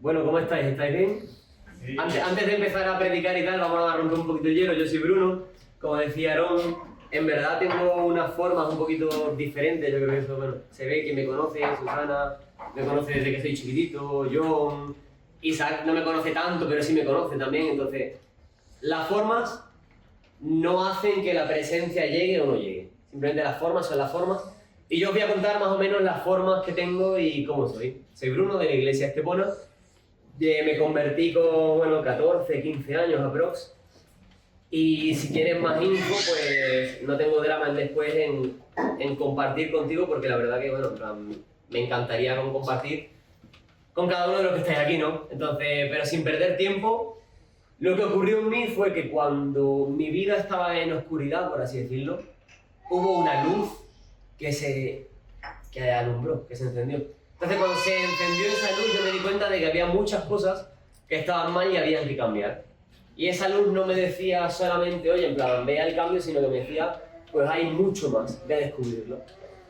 Bueno, ¿cómo estáis? ¿Estáis bien? Sí. Antes de empezar a predicar y tal, vamos a romper un poquito el hielo. Yo soy Bruno, como decía Aarón, en verdad tengo unas formas un poquito diferentes. Yo creo que eso, bueno, se ve que me conoce, Susana me conoce desde que soy chiquitito, John, Isaac no me conoce tanto, pero sí me conoce también. Entonces, las formas no hacen que la presencia llegue o no llegue. Simplemente las formas son las formas. Y yo os voy a contar más o menos las formas que tengo y cómo soy. Soy Bruno de la iglesia Estepona. Me convertí con, 14, 15 años aprox. Y si quieres más info, pues no tengo drama después en compartir contigo, porque la verdad que, me encantaría compartir con cada uno de los que estáis aquí, ¿no? Entonces, pero sin perder tiempo, lo que ocurrió en mí fue que cuando mi vida estaba en oscuridad, por así decirlo, hubo una luz que alumbró, que se encendió. Entonces, cuando se encendió esa luz, yo me di cuenta de que había muchas cosas que estaban mal y habían que cambiar. Y esa luz no me decía solamente, oye, en plan, vea el cambio, sino que me decía, pues hay mucho más, de descubrirlo.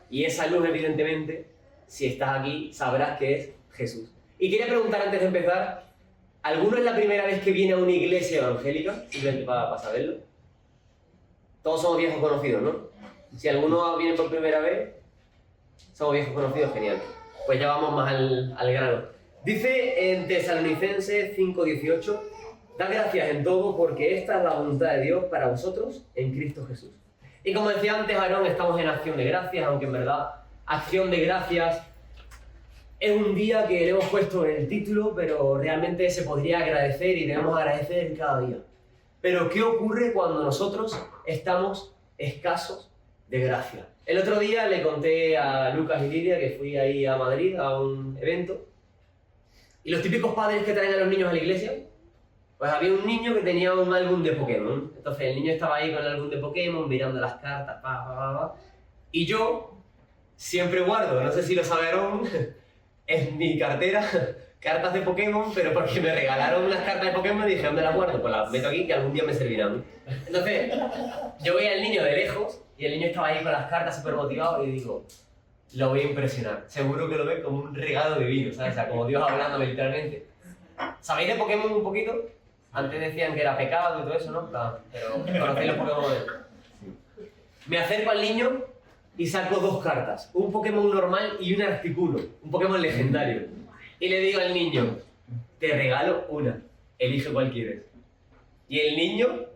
Y esa luz, evidentemente, si estás aquí, sabrás que es Jesús. Y quería preguntar antes de empezar, ¿alguno es la primera vez que viene a una iglesia evangélica? Simplemente para saberlo. Todos somos viejos conocidos, ¿no? Si alguno viene por primera vez, somos viejos conocidos, genial. Pues ya vamos más al grano. Dice en Tesalonicenses 5:18, da gracias en todo porque esta es la voluntad de Dios para vosotros en Cristo Jesús. Y como decía antes Aarón, estamos en acción de gracias, aunque en verdad acción de gracias es un día que le hemos puesto en el título, pero realmente se podría agradecer y debemos agradecer cada día. Pero ¿qué ocurre cuando nosotros estamos escasos de gracia? El otro día le conté a Lucas y Lidia que fui ahí a Madrid a un evento y los típicos padres que traen a los niños a la iglesia, pues había un niño que tenía un álbum de Pokémon. Entonces el niño estaba ahí con el álbum de Pokémon mirando las cartas, y yo siempre guardo, no sé si lo sabieron, en mi cartera cartas de Pokémon, pero porque me regalaron unas cartas de Pokémon y dije, ¿dónde las guardo? Pues las meto aquí que algún día me servirán. Entonces yo veía al niño de lejos y el niño estaba ahí con las cartas súper motivado y digo, lo voy a impresionar. Seguro que lo ve como un regalo divino, ¿sabes? O sea, como Dios hablándome literalmente. ¿Sabéis de Pokémon un poquito? Antes decían que era pecado y todo eso, ¿no? Pero conocéis los Pokémon. Me acerco al niño y saco dos cartas. Un Pokémon normal y un Articuno. Un Pokémon legendario. Y le digo al niño, te regalo una. Elige cuál quieres. Y el niño,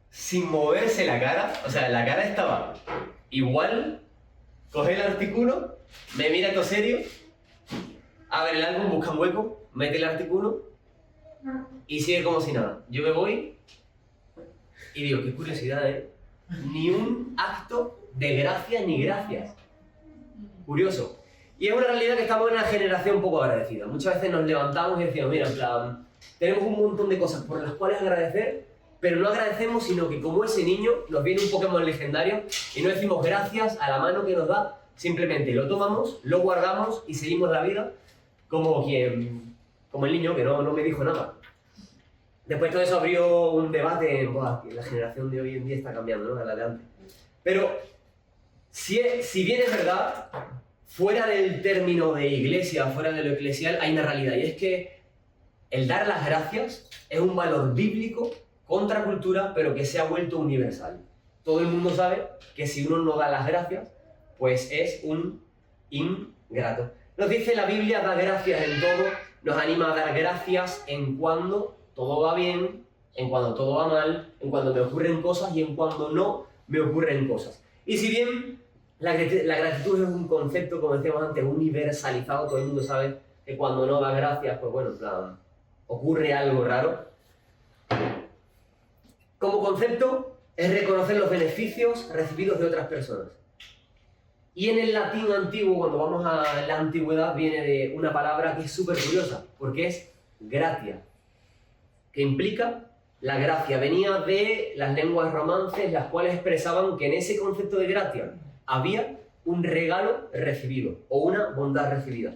sin moverse la cara, o sea, la cara estaba igual, coge el Articuno, me mira todo serio, abre el álbum, busca un hueco, mete el Articuno y sigue como si nada. Yo me voy y digo, qué curiosidad, ¿eh? Ni un acto de gracia ni gracias. Curioso. Y es una realidad que estamos en una generación poco agradecida. Muchas veces nos levantamos y decimos, mira, en plan, tenemos un montón de cosas por las cuales agradecer, pero no agradecemos, sino que como ese niño nos viene un Pokémon legendario y no decimos gracias a la mano que nos da, simplemente lo tomamos, lo guardamos y seguimos la vida como el niño que no me dijo nada. Después todo eso abrió un debate en que la generación de hoy en día está cambiando, ¿no? Adelante. Pero si bien es verdad, fuera del término de iglesia, fuera de lo eclesial, hay una realidad, y es que el dar las gracias es un valor bíblico contra cultura, pero que se ha vuelto universal. Todo el mundo sabe que si uno no da las gracias, pues es un ingrato. Nos dice la Biblia, da gracias en todo, nos anima a dar gracias en cuando todo va bien, en cuando todo va mal, en cuando me ocurren cosas y en cuando no me ocurren cosas. Y si bien la gratitud es un concepto, como decíamos antes, universalizado, todo el mundo sabe que cuando no da gracias, pues bueno, en plan, ocurre algo raro. Como concepto, es reconocer los beneficios recibidos de otras personas. Y en el latín antiguo, cuando vamos a la antigüedad, viene de una palabra que es súper curiosa, porque es gratia, que implica la gracia. Venía de las lenguas romances, las cuales expresaban que en ese concepto de gratia había un regalo recibido o una bondad recibida.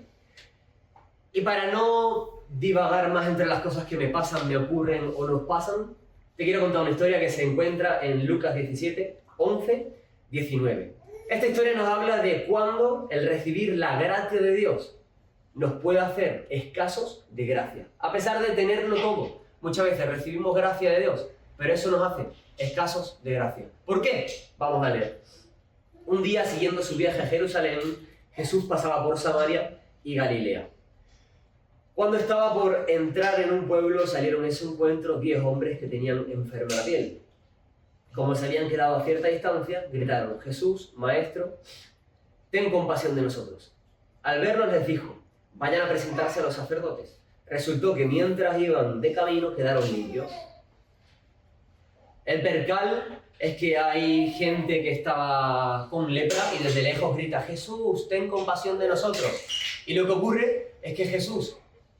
Y para no divagar más entre las cosas que me pasan, me ocurren o nos pasan, te quiero contar una historia que se encuentra en Lucas 17, 11, 19. Esta historia nos habla de cuando el recibir la gracia de Dios nos puede hacer escasos de gracia. A pesar de tenerlo todo, muchas veces recibimos gracia de Dios, pero eso nos hace escasos de gracia. ¿Por qué? Vamos a leer. Un día, siguiendo su viaje a Jerusalén, Jesús pasaba por Samaria y Galilea. Cuando estaba por entrar en un pueblo, salieron en su encuentro 10 hombres que tenían enferma la piel. Como se habían quedado a cierta distancia, gritaron: Jesús, Maestro, ten compasión de nosotros. Al verlos les dijo: vayan a presentarse a los sacerdotes. Resultó que mientras iban de camino quedaron limpios. El percal es que hay gente que estaba con lepra y desde lejos grita: Jesús, ten compasión de nosotros. Y lo que ocurre es que Jesús,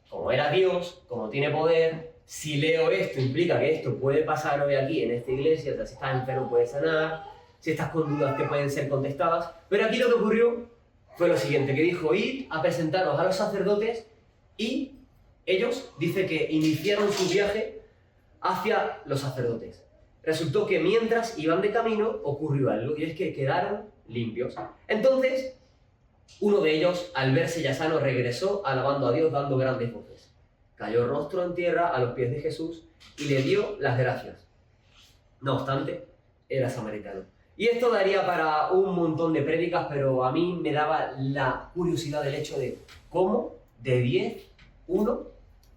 como era Dios, como tiene poder, si leo esto implica que esto puede pasar hoy aquí en esta iglesia, o sea, si estás enfermo puedes sanar, si estás con dudas te pueden ser contestadas. Pero aquí lo que ocurrió fue lo siguiente, que dijo: id a presentaros a los sacerdotes, y ellos, dice que iniciaron su viaje hacia los sacerdotes. Resultó que mientras iban de camino ocurrió algo, y es que quedaron limpios. Entonces, uno de ellos, al verse ya sano, regresó alabando a Dios, dando grandes voces. Cayó rostro en tierra a los pies de Jesús y le dio las gracias. No obstante, era samaritano. Y esto daría para un montón de prédicas, pero a mí me daba la curiosidad del hecho de cómo de 10, uno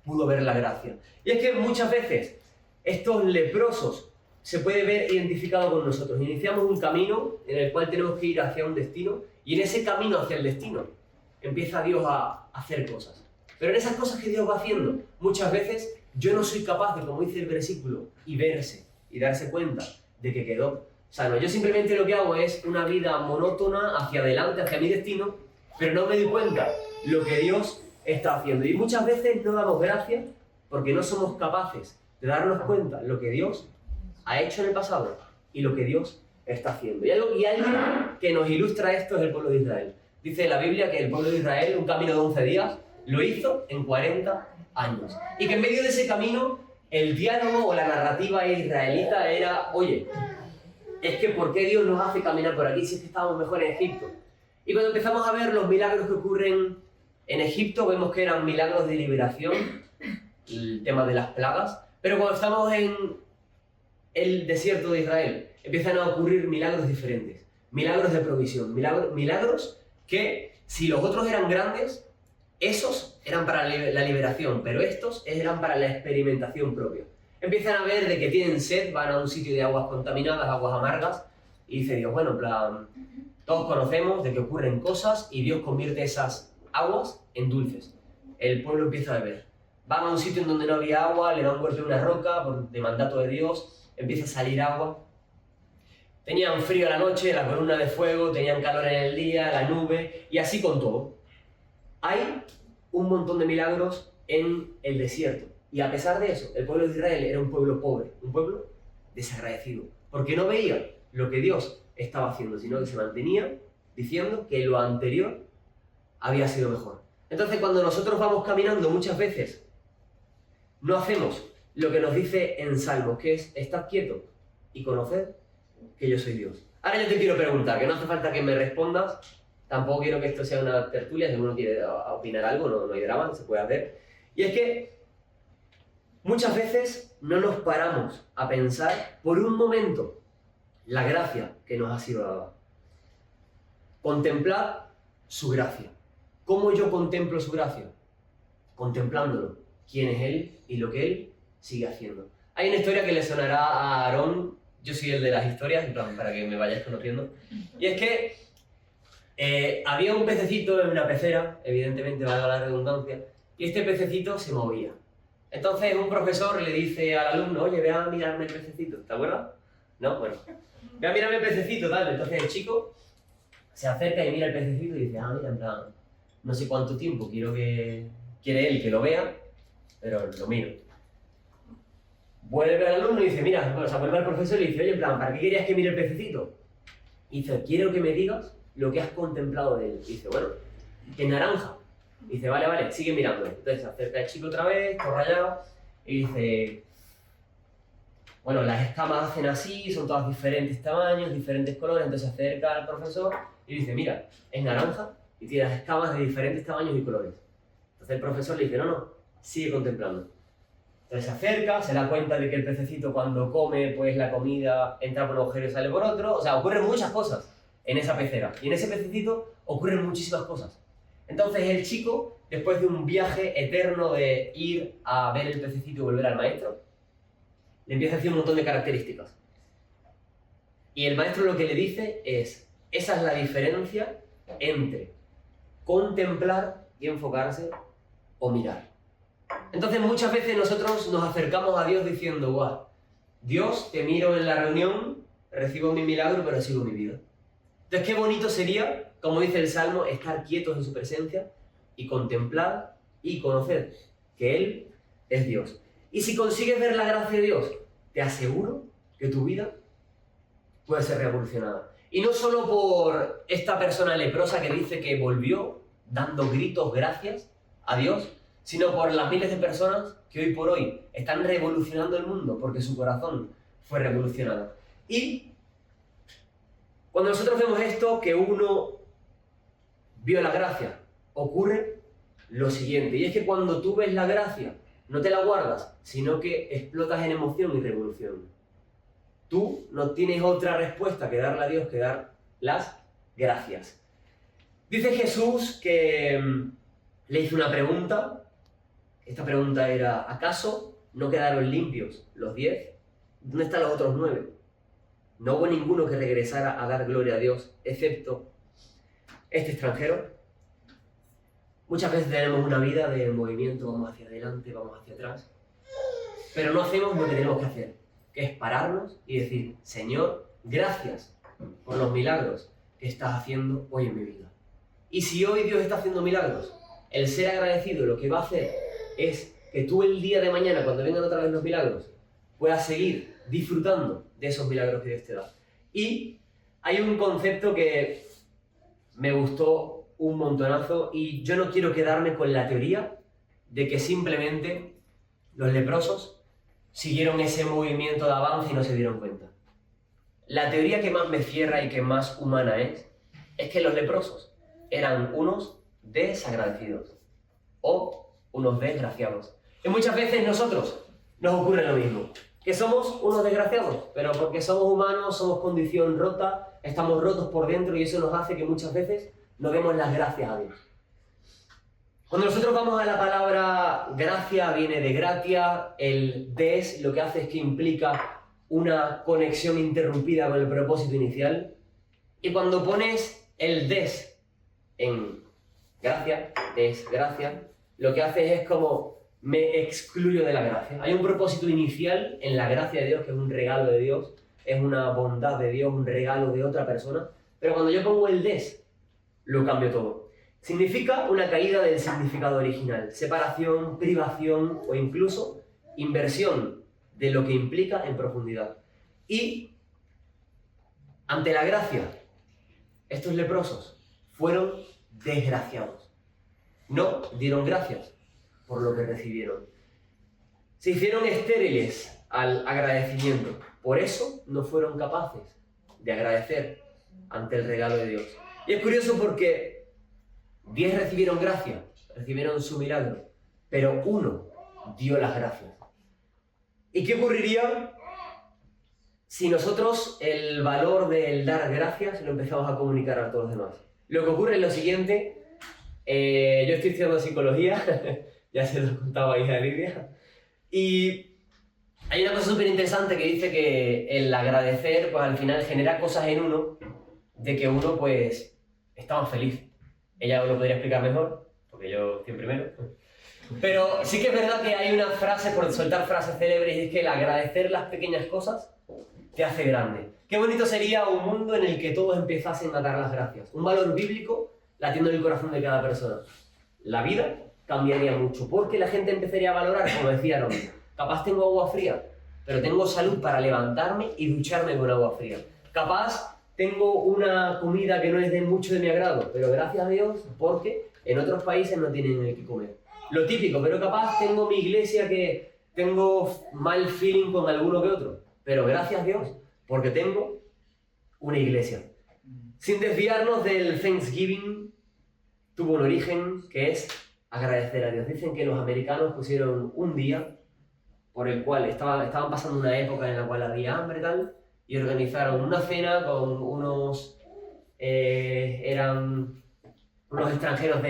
pudo ver la gracia. Y es que muchas veces estos leprosos se puede ver identificado con nosotros. Iniciamos un camino en el cual tenemos que ir hacia un destino, y en ese camino hacia el destino empieza Dios a hacer cosas. Pero en esas cosas que Dios va haciendo, muchas veces yo no soy capaz de, como dice el versículo, y verse y darse cuenta de que quedó sano. Yo simplemente lo que hago es una vida monótona hacia adelante, hacia mi destino, pero no me doy cuenta lo que Dios está haciendo. Y muchas veces no damos gracias porque no somos capaces de darnos cuenta lo que Dios ha hecho en el pasado y lo que Dios está haciendo. Y alguien que nos ilustra esto es el pueblo de Israel. Dice la Biblia que el pueblo de Israel, un camino de 11 días, lo hizo en 40 años. Y que en medio de ese camino, el diálogo o la narrativa israelita era: oye, es que ¿por qué Dios nos hace caminar por aquí si es que estábamos mejor en Egipto? Y cuando empezamos a ver los milagros que ocurren en Egipto, vemos que eran milagros de liberación, el tema de las plagas, pero cuando estamos en el desierto de Israel, empiezan a ocurrir milagros diferentes, milagros de provisión, milagros que, si los otros eran grandes, esos eran para la liberación, pero estos eran para la experimentación propia. Empiezan a ver de que tienen sed, van a un sitio de aguas contaminadas, aguas amargas, y dice Dios: bueno, en plan, todos conocemos de que ocurren cosas y Dios convierte esas aguas en dulces. El pueblo empieza a beber. Van a un sitio en donde no había agua, le dan un golpe a una roca de mandato de Dios, empieza a salir agua. Tenían frío a la noche, la columna de fuego, tenían calor en el día, la nube, y así con todo. Hay un montón de milagros en el desierto. Y a pesar de eso, el pueblo de Israel era un pueblo pobre, un pueblo desagradecido, porque no veía lo que Dios estaba haciendo, sino que se mantenía diciendo que lo anterior había sido mejor. Entonces, cuando nosotros vamos caminando, muchas veces no hacemos lo que nos dice en Salmos, que es: estad quieto y conoced que yo soy Dios. Ahora yo te quiero preguntar, que no hace falta que me respondas, tampoco quiero que esto sea una tertulia, si uno quiere opinar algo, no hay drama, se puede hacer. Y es que muchas veces no nos paramos a pensar por un momento la gracia que nos ha sido dada. Contemplad su gracia. ¿Cómo yo contemplo su gracia? Contemplándolo, quién es Él y lo que Él sigue haciendo. Hay una historia que le sonará a Aarón, yo soy el de las historias, en plan, para que me vayáis conociendo, y es que había un pececito en una pecera, evidentemente valga la redundancia, y este pececito se movía. Entonces un profesor le dice al alumno: oye, ve a mirarme el pececito, ¿te acuerdas? No, bueno, ve a mirarme el pececito, tal. Entonces el chico se acerca y mira el pececito y dice: mira, en plan, no sé cuánto tiempo quiere él que lo vea, pero lo miro. Vuelve al alumno y dice: mira, bueno, o sea, vuelve al profesor y dice: oye, en plan, ¿para qué querías que mire el pececito? Y dice: quiero que me digas lo que has contemplado de él. Y dice: bueno, que es naranja. Y dice: vale, sigue mirándolo. Entonces se acerca el chico otra vez, todo rayado, y dice: bueno, las escamas hacen así, son todas diferentes tamaños, diferentes colores. Entonces se acerca al profesor y dice: mira, es naranja y tiene las escamas de diferentes tamaños y colores. Entonces el profesor le dice, no, sigue contemplando. Entonces se acerca, se da cuenta de que el pececito cuando come, pues la comida entra por un agujero y sale por otro. O sea, ocurren muchas cosas en esa pecera. Y en ese pececito ocurren muchísimas cosas. Entonces el chico, después de un viaje eterno de ir a ver el pececito y volver al maestro, le empieza a decir un montón de características. Y el maestro lo que le dice es, esa es la diferencia entre contemplar y enfocarse o mirar. Entonces muchas veces nosotros nos acercamos a Dios diciendo, guau, Dios, te miro en la reunión, recibo mi milagro, pero sigo mi vida. Entonces qué bonito sería, como dice el Salmo, estar quietos en su presencia y contemplar y conocer que Él es Dios. Y si consigues ver la gracia de Dios, te aseguro que tu vida puede ser revolucionada. Y no solo por esta persona leprosa que dice que volvió dando gritos gracias a Dios, sino por las miles de personas que hoy por hoy están revolucionando el mundo porque su corazón fue revolucionado. Y cuando nosotros vemos esto, que uno vio la gracia, ocurre lo siguiente, y es que cuando tú ves la gracia, no te la guardas, sino que explotas en emoción y revolución. Tú no tienes otra respuesta que darle a Dios que dar las gracias. Dice Jesús que le hizo una pregunta. Esta pregunta era, ¿acaso no quedaron limpios los 10? ¿Dónde están los otros 9? No hubo ninguno que regresara a dar gloria a Dios, excepto este extranjero. Muchas veces tenemos una vida de movimiento, vamos hacia adelante, vamos hacia atrás, pero no hacemos lo que tenemos que hacer, que es pararnos y decir, Señor, gracias por los milagros que estás haciendo hoy en mi vida. Y si hoy Dios está haciendo milagros, el ser agradecido lo que va a hacer es que tú el día de mañana, cuando vengan otra vez los milagros, puedas seguir disfrutando de esos milagros que Dios te da. Y hay un concepto que me gustó un montonazo y yo no quiero quedarme con la teoría de que simplemente los leprosos siguieron ese movimiento de avance y no se dieron cuenta. La teoría que más me cierra y que más humana es que los leprosos eran unos desagradecidos o unos desgraciados. Y muchas veces nosotros nos ocurre lo mismo, que somos unos desgraciados, pero porque somos humanos, somos condición rota, estamos rotos por dentro y eso nos hace que muchas veces no demos las gracias a Dios. Cuando nosotros vamos a la palabra gracia, viene de gratia, el des lo que hace es que implica una conexión interrumpida con el propósito inicial, y cuando pones el des en gracia, desgracia, lo que haces es como me excluyo de la gracia. Hay un propósito inicial en la gracia de Dios, que es un regalo de Dios, es una bondad de Dios, un regalo de otra persona, pero cuando yo pongo el des, lo cambio todo. Significa una caída del significado original, separación, privación o incluso inversión de lo que implica en profundidad. Y ante la gracia, estos leprosos fueron desgraciados. No dieron gracias por lo que recibieron. Se hicieron estériles al agradecimiento. Por eso no fueron capaces de agradecer ante el regalo de Dios. Y es curioso porque 10 recibieron gracia, recibieron su milagro, pero 1 dio las gracias. ¿Y qué ocurriría si nosotros el valor del dar gracias lo empezamos a comunicar a todos los demás? Lo que ocurre es lo siguiente. Yo estoy estudiando psicología, ya se lo contaba ahí a Lidia, y hay una cosa súper interesante que dice que el agradecer pues al final genera cosas en uno de que uno pues está más feliz. Ella lo podría explicar mejor, porque yo estoy primero. Pero sí que es verdad que hay una frase, por soltar frases célebres, y es que el agradecer las pequeñas cosas te hace grande. Qué bonito sería un mundo en el que todos empezasen a dar las gracias. Un valor bíblico latiendo en el corazón de cada persona. La vida cambiaría mucho, porque la gente empezaría a valorar, como decía Ron, capaz tengo agua fría, pero tengo salud para levantarme y ducharme con agua fría. Capaz tengo una comida que no es de mucho de mi agrado, pero gracias a Dios, porque en otros países no tienen que comer. Lo típico, pero capaz tengo mi iglesia que tengo mal feeling con alguno que otro, pero gracias a Dios, porque tengo una iglesia. Sin desviarnos del Thanksgiving, tuvo un origen que es agradecer a Dios. Dicen que los americanos pusieron un día por el cual estaban pasando una época en la cual había hambre y tal, y organizaron una cena con unos... eran unos extranjeros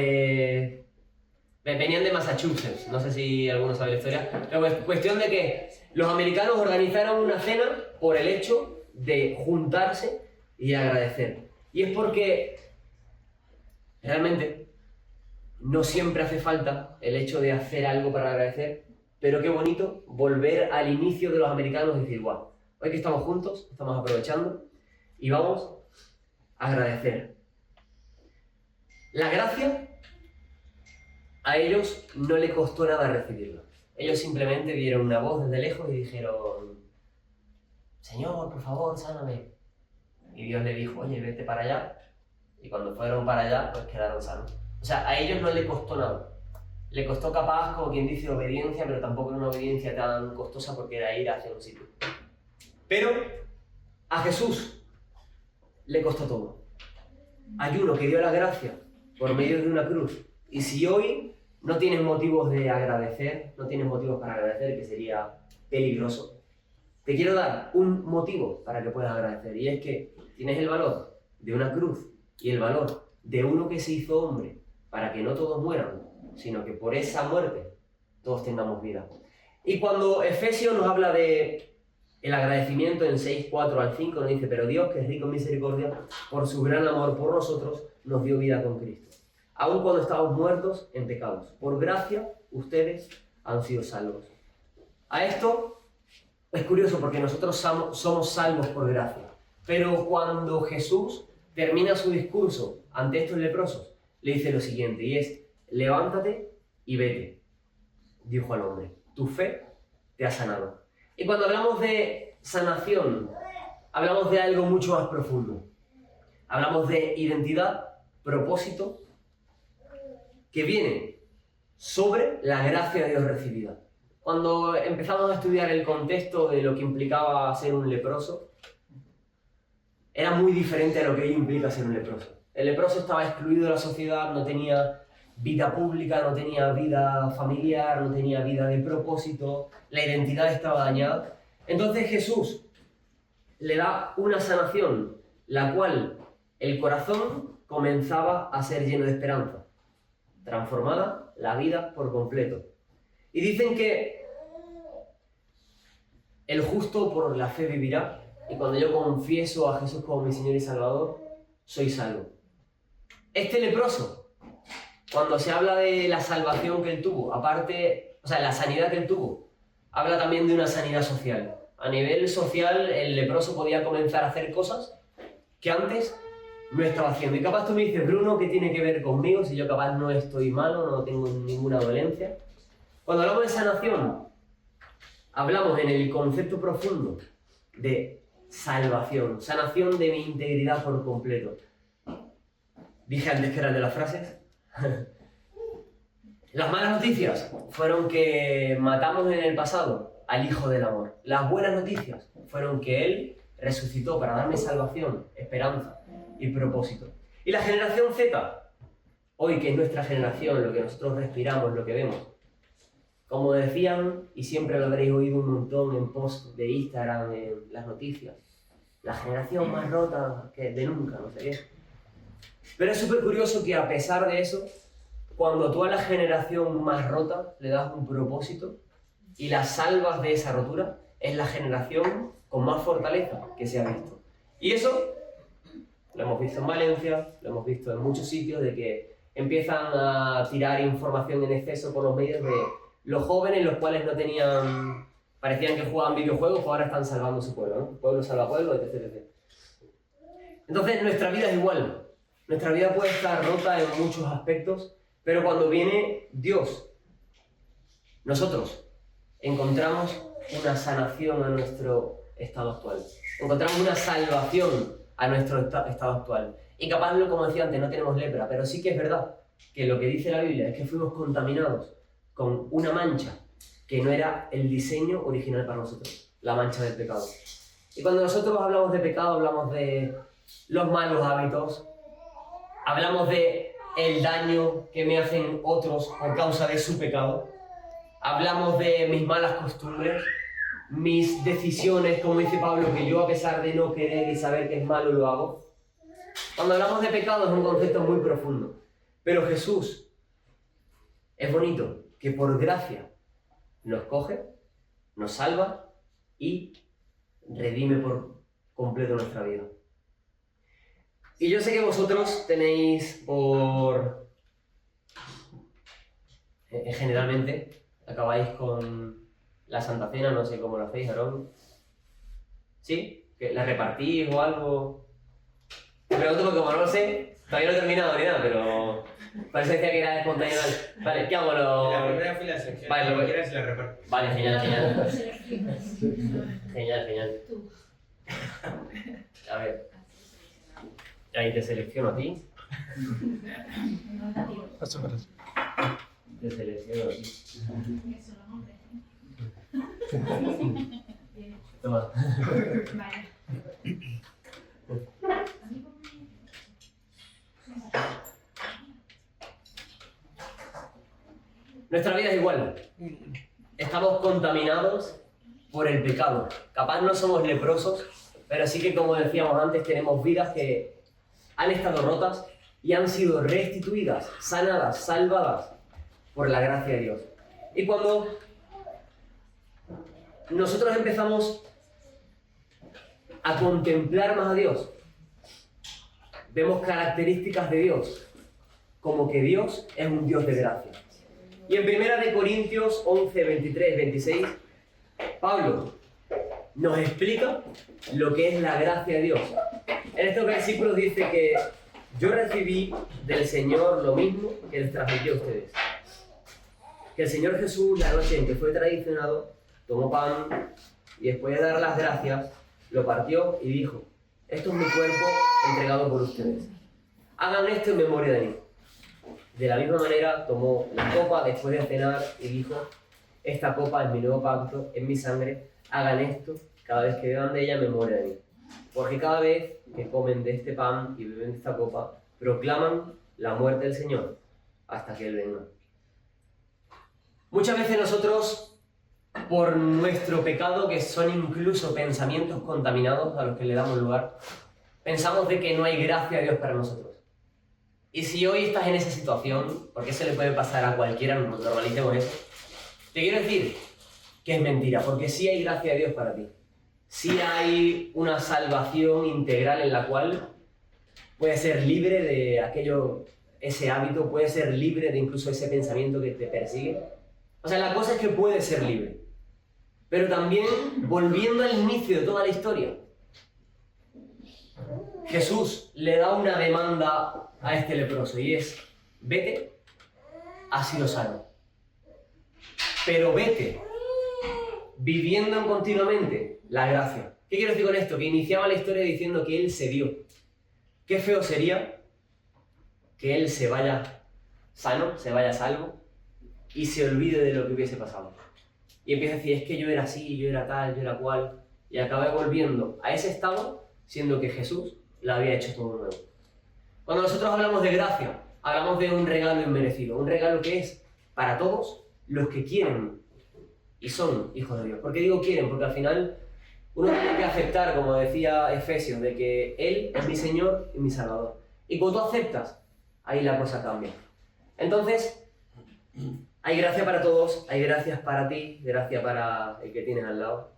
venían de Massachusetts, no sé si alguno sabe la historia, pero cuestión de que los americanos organizaron una cena por el hecho de juntarse y agradecer. Y es porque realmente no siempre hace falta el hecho de hacer algo para agradecer, pero qué bonito volver al inicio de los americanos y decir, guau, hoy que estamos juntos, estamos aprovechando y vamos a agradecer. La gracia a ellos no le costó nada recibirla. Ellos simplemente dieron una voz desde lejos y dijeron, Señor, por favor, sáname. Y Dios le dijo, oye, vete para allá. Y cuando fueron para allá, pues quedaron sanos. O sea, a ellos no le costó nada. Le costó capaz, como quien dice, obediencia, pero tampoco una obediencia tan costosa porque era ir hacia un sitio. Pero a Jesús le costó todo. Hay uno que dio la gracia por medio de una cruz. Y si hoy no tienes motivos de agradecer, no tienes motivos para agradecer, que sería peligroso, te quiero dar un motivo para que puedas agradecer. Y es que tienes el valor de una cruz y el valor de uno que se hizo hombre para que no todos mueran, sino que por esa muerte todos tengamos vida. Y cuando Efesios nos habla de el agradecimiento en 6:4 al 5, nos dice, pero Dios, que es rico en misericordia, por su gran amor por nosotros, nos dio vida con Cristo. Aun cuando estábamos muertos en pecados, por gracia ustedes han sido salvos. A esto es curioso porque nosotros somos salvos por gracia. Pero cuando Jesús termina su discurso ante estos leprosos, le dice lo siguiente, y es, levántate y vete, dijo al hombre, tu fe te ha sanado. Y cuando hablamos de sanación, hablamos de algo mucho más profundo. Hablamos de identidad, propósito, que viene sobre la gracia de Dios recibida. Cuando empezamos a estudiar el contexto de lo que implicaba ser un leproso, era muy diferente a lo que hoy implica ser un leproso. El leproso estaba excluido de la sociedad, no tenía vida pública, no tenía vida familiar, no tenía vida de propósito, la identidad estaba dañada. Entonces Jesús le da una sanación, la cual el corazón comenzaba a ser lleno de esperanza, transformada la vida por completo. Y dicen que el justo por la fe vivirá, y cuando yo confieso a Jesús como mi Señor y Salvador, soy salvo. Este leproso, cuando se habla de la salvación que él tuvo, aparte, o sea, la sanidad que él tuvo, habla también de una sanidad social. A nivel social, el leproso podía comenzar a hacer cosas que antes no estaba haciendo. Y capaz tú me dices, Bruno, ¿qué tiene que ver conmigo si yo capaz no estoy malo, no tengo ninguna dolencia? Cuando hablamos de sanación, hablamos en el concepto profundo de salvación, sanación de mi integridad por completo. Dije antes que eran de las frases. Las malas noticias fueron que matamos en el pasado al Hijo del Amor. Las buenas noticias fueron que Él resucitó para darme salvación, esperanza y propósito. Y la generación Z, hoy que es nuestra generación, lo que nosotros respiramos, lo que vemos, como decían, y siempre lo habréis oído un montón en posts de Instagram, en las noticias, la generación más rota que de nunca, no sé qué. Pero es súper curioso que a pesar de eso, cuando tú a la generación más rota le das un propósito y la salvas de esa rotura, es la generación con más fortaleza que se ha visto. Y eso lo hemos visto en Valencia, lo hemos visto en muchos sitios, de que empiezan a tirar información en exceso por los medios de los jóvenes, los cuales no tenían, parecían que jugaban videojuegos, pues ahora están salvando su pueblo, ¿no? Pueblo salva pueblo, etc, etc. Entonces nuestra vida es igual. Nuestra vida puede estar rota en muchos aspectos, pero cuando viene Dios, nosotros encontramos una sanación a nuestro estado actual. Encontramos una salvación a nuestro estado actual. Y capaz, como decía antes, no tenemos lepra, pero sí que es verdad que lo que dice la Biblia es que fuimos contaminados con una mancha que no era el diseño original para nosotros, la mancha del pecado. Y cuando nosotros hablamos de pecado, hablamos de los malos hábitos, hablamos de el daño que me hacen otros por causa de su pecado. Hablamos de mis malas costumbres, mis decisiones, como dice Pablo, que yo a pesar de no querer y saber que es malo lo hago. Cuando hablamos de pecado es un concepto muy profundo, pero Jesús es bonito, que por gracia nos coge, nos salva y redime por completo nuestra vida. Y yo sé que vosotros tenéis generalmente acabáis con la Santa Cena, no sé cómo lo hacéis, Aarón. ¿Sí? ¿Que la repartís o algo? Te pregunto porque como no lo sé, todavía no he terminado ni nada, pero parece que era espontáneo. Vale, ¿qué hago? En la primera fila de sección, vale, lo que quieras y la repartes. Vale, genial. Genial. A ver. Ahí te selecciono a ti. Te selecciono a ti. Toma. Nuestra vida es igual. Estamos contaminados por el pecado. Capaz no somos leprosos, pero sí que, como decíamos antes, tenemos vidas que han estado rotas y han sido restituidas, sanadas, salvadas por la gracia de Dios. Y cuando nosotros empezamos a contemplar más a Dios, vemos características de Dios, como que Dios es un Dios de gracia. Y en 1 Corintios 11, 23, 26, Pablo nos explica lo que es la gracia de Dios. En estos versículos dice que yo recibí del Señor lo mismo que les transmití a ustedes. Que el Señor Jesús, la noche en que fue traicionado, tomó pan y después de dar las gracias, lo partió y dijo: esto es mi cuerpo entregado por ustedes. Hagan esto en memoria de mí. De la misma manera tomó la copa después de cenar y dijo: esta copa es mi nuevo pacto, es mi sangre. Hagan esto cada vez que beban de ella en memoria de mí. Porque cada vez que comen de este pan y beben de esta copa, proclaman la muerte del Señor hasta que Él venga. Muchas veces nosotros, por nuestro pecado, que son incluso pensamientos contaminados a los que le damos lugar, pensamos de que no hay gracia de Dios para nosotros. Y si hoy estás en esa situación, porque eso le puede pasar a cualquiera, normalicemos eso, te quiero decir que es mentira, porque sí hay gracia de Dios para ti. Sí hay una salvación integral en la cual puedes ser libre de ese hábito, puedes ser libre de incluso ese pensamiento que te persigue. O sea, la cosa es que puedes ser libre. Pero también, volviendo al inicio de toda la historia, Jesús le da una demanda a este leproso y es: vete, has sido sano. Pero vete viviendo continuamente la gracia. ¿Qué quiero decir con esto? Que iniciaba la historia diciendo que Él se dio. Qué feo sería que Él se vaya sano, se vaya salvo y se olvide de lo que hubiese pasado. Y empieza a decir: es que yo era así, yo era tal, yo era cual. Y acabe volviendo a ese estado, siendo que Jesús lo había hecho todo nuevo. Cuando nosotros hablamos de gracia, hablamos de un regalo inmerecido. Un regalo que es para todos los que quieren y son hijos de Dios. ¿Por qué digo quieren? Porque al final uno tiene que aceptar, como decía Efesios, de que Él es mi Señor y mi Salvador. Y cuando tú aceptas, ahí la cosa cambia. Entonces, hay gracia para todos, hay gracias para ti, gracia para el que tienes al lado.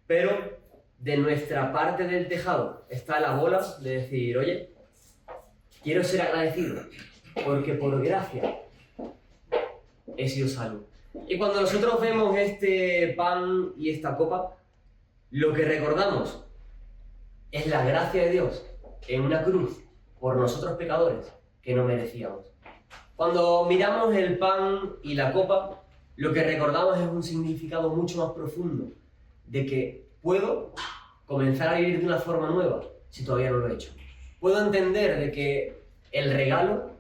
Pero de nuestra parte del tejado está la bola de decir: oye, quiero ser agradecido, porque por gracia he sido salvo. Y cuando nosotros vemos este pan y esta copa, lo que recordamos es la gracia de Dios en una cruz por nosotros pecadores que no merecíamos. Cuando miramos el pan y la copa, lo que recordamos es un significado mucho más profundo de que puedo comenzar a vivir de una forma nueva si todavía no lo he hecho. Puedo entender de que el regalo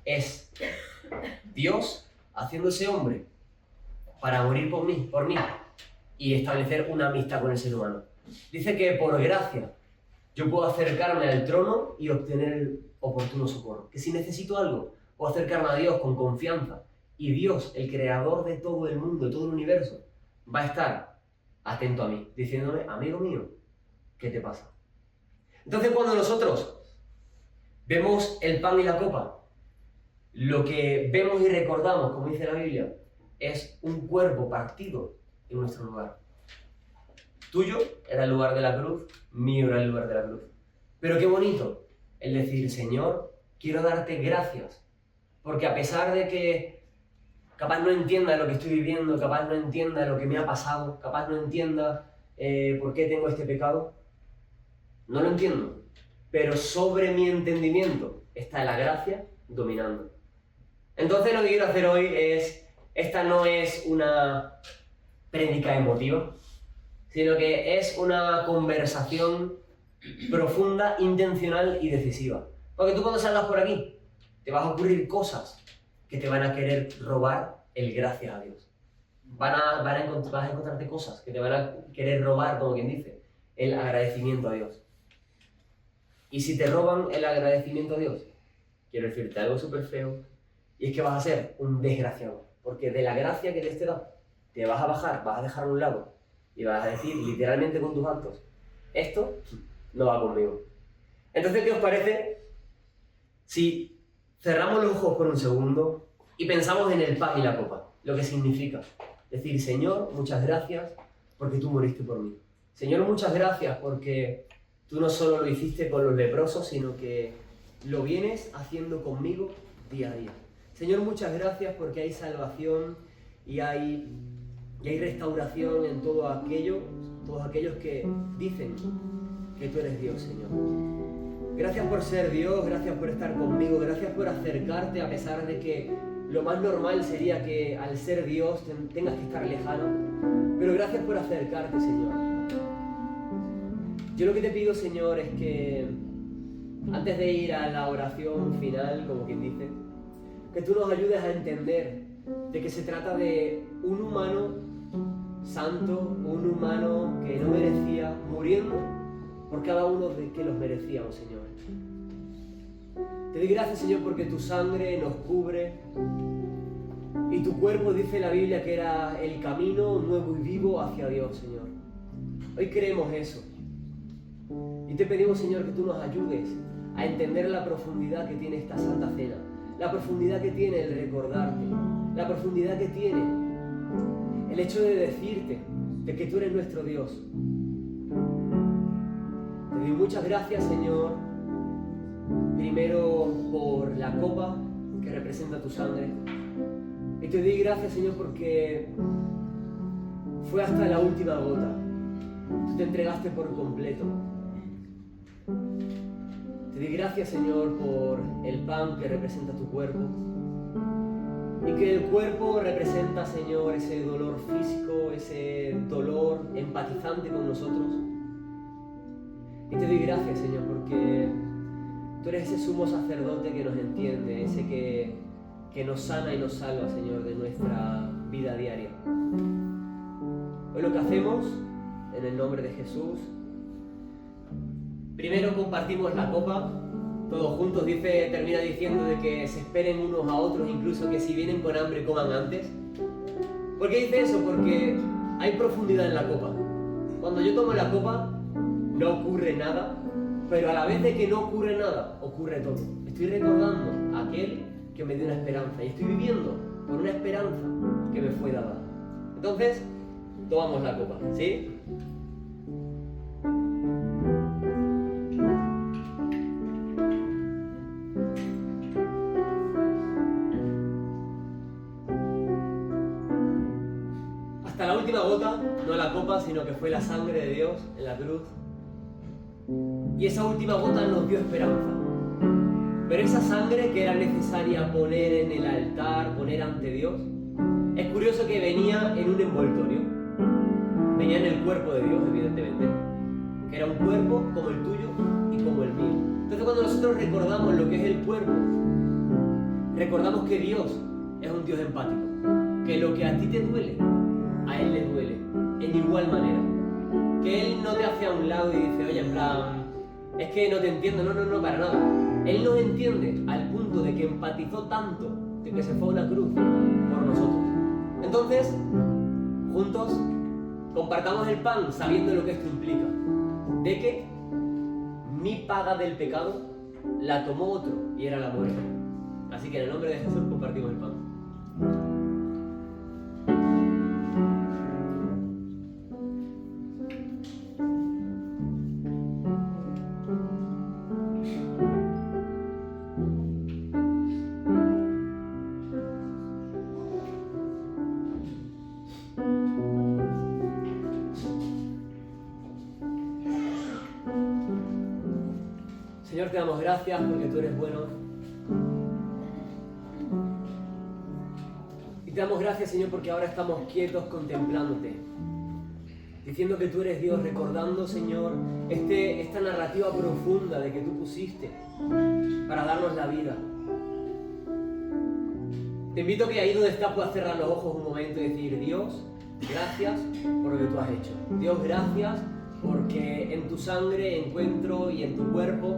es Dios haciéndose hombre para morir por mí y establecer una amistad con el ser humano. Dice que por gracia Yo puedo acercarme al trono y obtener el oportuno socorro. Que si necesito algo, puedo acercarme a Dios con confianza. Y Dios, el creador de todo el mundo, de todo el universo, va a estar atento a mí, diciéndome, amigo mío, ¿qué te pasa? Entonces cuando nosotros vemos el pan y la copa, lo que vemos y recordamos, como dice la Biblia, es un cuerpo partido en nuestro lugar. Tuyo era el lugar de la cruz, mío era el lugar de la cruz. Pero qué bonito el decir, Señor, quiero darte gracias, porque a pesar de que capaz no entienda lo que estoy viviendo, capaz no entienda lo que me ha pasado, capaz no entienda por qué tengo este pecado, no lo entiendo, pero sobre mi entendimiento está la gracia dominando. Entonces lo que quiero hacer hoy es, esta no es una prédica emotiva, sino que es una conversación profunda, intencional y decisiva. Porque tú cuando salgas por aquí, te vas a ocurrir cosas que te van a querer robar el gracias a Dios. Vas a encontrarte cosas que te van a querer robar, como quien dice, el agradecimiento a Dios. Y si te roban el agradecimiento a Dios, quiero decirte algo súper feo, y es que vas a ser un desgraciado. Porque de la gracia que Dios te da, te vas a bajar, vas a dejar a un lado, y vas a decir literalmente con tus actos, esto no va conmigo. Entonces, ¿qué os parece si cerramos los ojos por un segundo y pensamos en el pan y la copa? Lo que significa decir, Señor, muchas gracias porque tú moriste por mí. Señor, muchas gracias porque tú no solo lo hiciste con los leprosos, sino que lo vienes haciendo conmigo día a día. Señor, muchas gracias porque hay salvación y hay restauración en todos aquellos que dicen que tú eres Dios, Señor. Gracias por ser Dios, gracias por estar conmigo, gracias por acercarte a pesar de que lo más normal sería que al ser Dios tengas que estar lejano. Pero gracias por acercarte, Señor. Yo lo que te pido, Señor, es que antes de ir a la oración final, como quien dice, que tú nos ayudes a entender de que se trata de un humano santo, un humano que no merecía, muriendo por cada uno de que los merecíamos, Señor. Te doy gracias, Señor, porque tu sangre nos cubre y tu cuerpo, dice la Biblia, que era el camino nuevo y vivo hacia Dios, Señor. Hoy creemos eso y te pedimos, Señor, que tú nos ayudes a entender la profundidad que tiene esta Santa Cena, la profundidad que tiene el recordarte, la profundidad que tiene el hecho de decirte de que tú eres nuestro Dios. Te doy muchas gracias, Señor, primero por la copa que representa tu sangre. Y te doy gracias, Señor, porque fue hasta la última gota. Tú te entregaste por completo. Te doy gracias, Señor, por el pan que representa tu cuerpo. Y que el cuerpo representa, Señor, ese dolor físico, ese dolor empatizante con nosotros. Y te doy gracias, Señor, porque tú eres ese sumo sacerdote que nos entiende, ese que nos sana y nos salva, Señor, de nuestra vida diaria. Hoy lo que hacemos, en el nombre de Jesús, primero compartimos la copa, todos juntos, termina diciendo de que se esperen unos a otros, incluso que si vienen con hambre coman antes. ¿Por qué dice eso? Porque hay profundidad en la copa. Cuando yo tomo la copa, no ocurre nada, pero a la vez de que no ocurre nada, ocurre todo. Estoy recordando a aquel que me dio una esperanza y estoy viviendo por una esperanza que me fue dada. Entonces, tomamos la copa, ¿sí? Hasta la última gota, no la copa, sino que fue la sangre de Dios en la cruz. Y esa última gota nos dio esperanza. Pero esa sangre que era necesaria poner en el altar, poner ante Dios, es curioso que venía en un envoltorio. Venía en el cuerpo de Dios, evidentemente. Que era un cuerpo como el tuyo y como el mío. Entonces cuando nosotros recordamos lo que es el cuerpo, recordamos que Dios es un Dios empático. Que lo que a ti te duele, a Él le duele, en igual manera. Que Él no te hace a un lado y dice, oye, en plan, es que no te entiendo, no, para nada. Él nos entiende al punto de que empatizó tanto de que se fue a una cruz por nosotros. Entonces, juntos, compartamos el pan sabiendo lo que esto implica. De que mi paga del pecado la tomó otro y era la muerte. Así que en el nombre de Jesús compartimos el pan. Señor, te damos gracias porque tú eres bueno. Y te damos gracias, Señor, porque ahora estamos quietos contemplándote. Diciendo que tú eres Dios, recordando, Señor, esta narrativa profunda de que tú pusiste para darnos la vida. Te invito a que ahí donde estás puedas cerrar los ojos un momento y decir: Dios, gracias por lo que tú has hecho. Dios, gracias porque en tu sangre encuentro y en tu cuerpo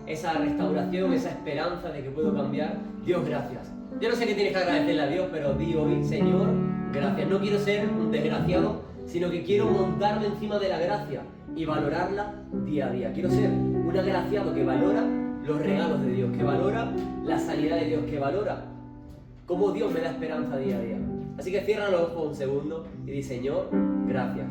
esa restauración, esa esperanza de que puedo cambiar. Dios, gracias. Yo no sé qué tienes que agradecerle a Dios, pero di hoy: Señor, gracias. No quiero ser un desgraciado, sino que quiero montarme encima de la gracia y valorarla día a día. Quiero ser un agraciado que valora los regalos de Dios, que valora la sanidad de Dios, que valora cómo Dios me da esperanza día a día. Así que cierra los ojos un segundo y di: Señor, gracias.